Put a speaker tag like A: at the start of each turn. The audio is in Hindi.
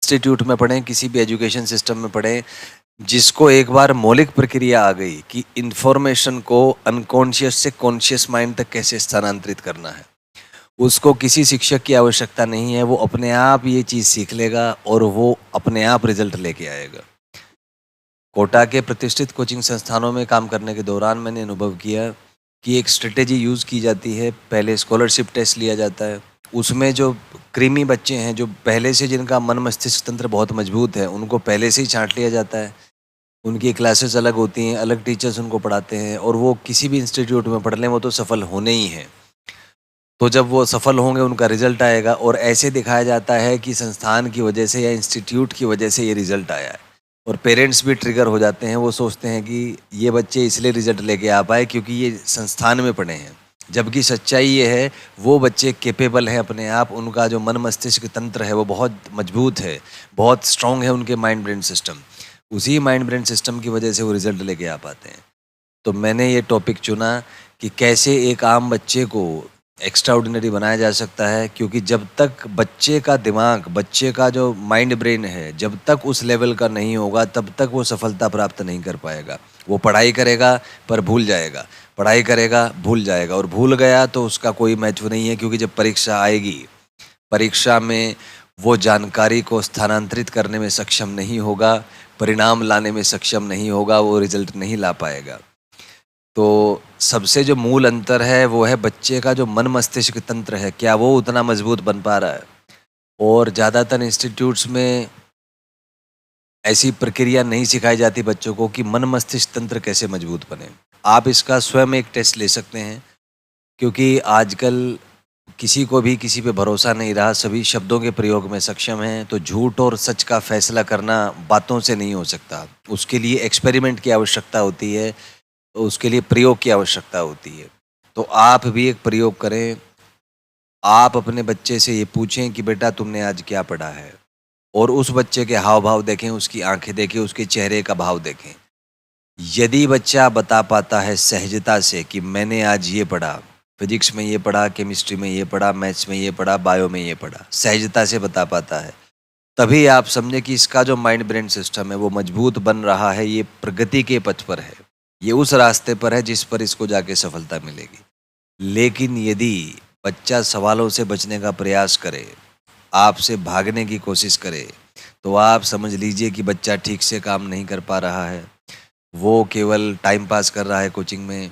A: इंस्टीट्यूट में पढ़ें, किसी भी एजुकेशन सिस्टम में पढ़ें, जिसको एक बार मौलिक प्रक्रिया आ गई कि इन्फॉर्मेशन को अनकॉन्शियस से कॉन्शियस माइंड तक कैसे स्थानांतरित करना है, उसको किसी शिक्षक की आवश्यकता नहीं है। वो अपने आप ये चीज़ सीख लेगा और वो अपने आप रिजल्ट लेके आएगा। कोटा के प्रतिष्ठित कोचिंग संस्थानों में काम करने के दौरान मैंने अनुभव किया कि एक स्ट्रेटेजी यूज़ की जाती है। पहले स्कॉलरशिप टेस्ट लिया जाता है। उसमें जो क्रीमी बच्चे हैं, जो पहले से जिनका मन मस्तिष्क तंत्र बहुत मजबूत है, उनको पहले से ही छाँट लिया जाता है। उनकी क्लासेस अलग होती हैं, अलग टीचर्स उनको पढ़ाते हैं और वो किसी भी इंस्टीट्यूट में पढ़ लें, वो तो सफल होने ही हैं। तो जब वो सफल होंगे, उनका रिजल्ट आएगा और ऐसे दिखाया जाता है कि संस्थान की वजह से या इंस्टीट्यूट की वजह से ये रिजल्ट आया है। और पेरेंट्स भी ट्रिगर हो जाते हैं। वो सोचते हैं कि ये बच्चे इसलिए रिजल्ट लेके आ पाए क्योंकि ये संस्थान में पढ़े हैं। जबकि सच्चाई ये है, वो बच्चे कैपेबल हैं अपने आप। उनका जो मन मस्तिष्क तंत्र है वो बहुत मजबूत है, बहुत स्ट्रॉन्ग है उनके माइंड ब्रेन सिस्टम। उसी माइंड ब्रेन सिस्टम की वजह से वो रिजल्ट लेके आ पाते हैं। तो मैंने ये टॉपिक चुना कि कैसे एक आम बच्चे को एक्स्ट्राऑर्डिनरी बनाया जा सकता है, क्योंकि जब तक बच्चे का दिमाग, बच्चे का जो माइंड ब्रेन है, जब तक उस लेवल का नहीं होगा, तब तक वो सफलता प्राप्त नहीं कर पाएगा। वो पढ़ाई करेगा पर भूल जाएगा, पढ़ाई करेगा भूल जाएगा, और भूल गया तो उसका कोई महत्व नहीं है, क्योंकि जब परीक्षा आएगी, परीक्षा में वो जानकारी को स्थानांतरित करने में सक्षम नहीं होगा, परिणाम लाने में सक्षम नहीं होगा, वो रिजल्ट नहीं ला पाएगा। तो सबसे जो मूल अंतर है वो है बच्चे का जो मन मस्तिष्क तंत्र है, क्या वो उतना मजबूत बन पा रहा है। और ज़्यादातर इंस्टीट्यूट्स में ऐसी प्रक्रिया नहीं सिखाई जाती बच्चों को कि मन मस्तिष्क तंत्र कैसे मजबूत बने। आप इसका स्वयं एक टेस्ट ले सकते हैं, क्योंकि आजकल किसी को भी किसी पे भरोसा नहीं रहा। सभी शब्दों के प्रयोग में सक्षम हैं। तो झूठ और सच का फैसला करना बातों से नहीं हो सकता। उसके लिए एक्सपेरिमेंट की आवश्यकता होती है, तो उसके लिए प्रयोग की आवश्यकता होती है। तो आप भी एक प्रयोग करें। आप अपने बच्चे से ये पूछें कि बेटा तुमने आज क्या पढ़ा है, और उस बच्चे के हाव भाव देखें, उसकी आंखें देखें, उसके चेहरे का भाव देखें। यदि बच्चा बता पाता है सहजता से कि मैंने आज ये पढ़ा, फिजिक्स में ये पढ़ा, केमिस्ट्री में ये पढ़ा, मैथ्स में ये पढ़ा, बायो में ये पढ़ा, सहजता से बता पाता है, तभी आप समझे कि इसका जो माइंड ब्रेन सिस्टम है वो मजबूत बन रहा है, ये प्रगति के पथ पर है, ये उस रास्ते पर है जिस पर इसको जाके सफलता मिलेगी। लेकिन यदि बच्चा सवालों से बचने का प्रयास करे, आपसे भागने की कोशिश करे, तो आप समझ लीजिए कि बच्चा ठीक से काम नहीं कर पा रहा है। वो केवल टाइम पास कर रहा है कोचिंग में,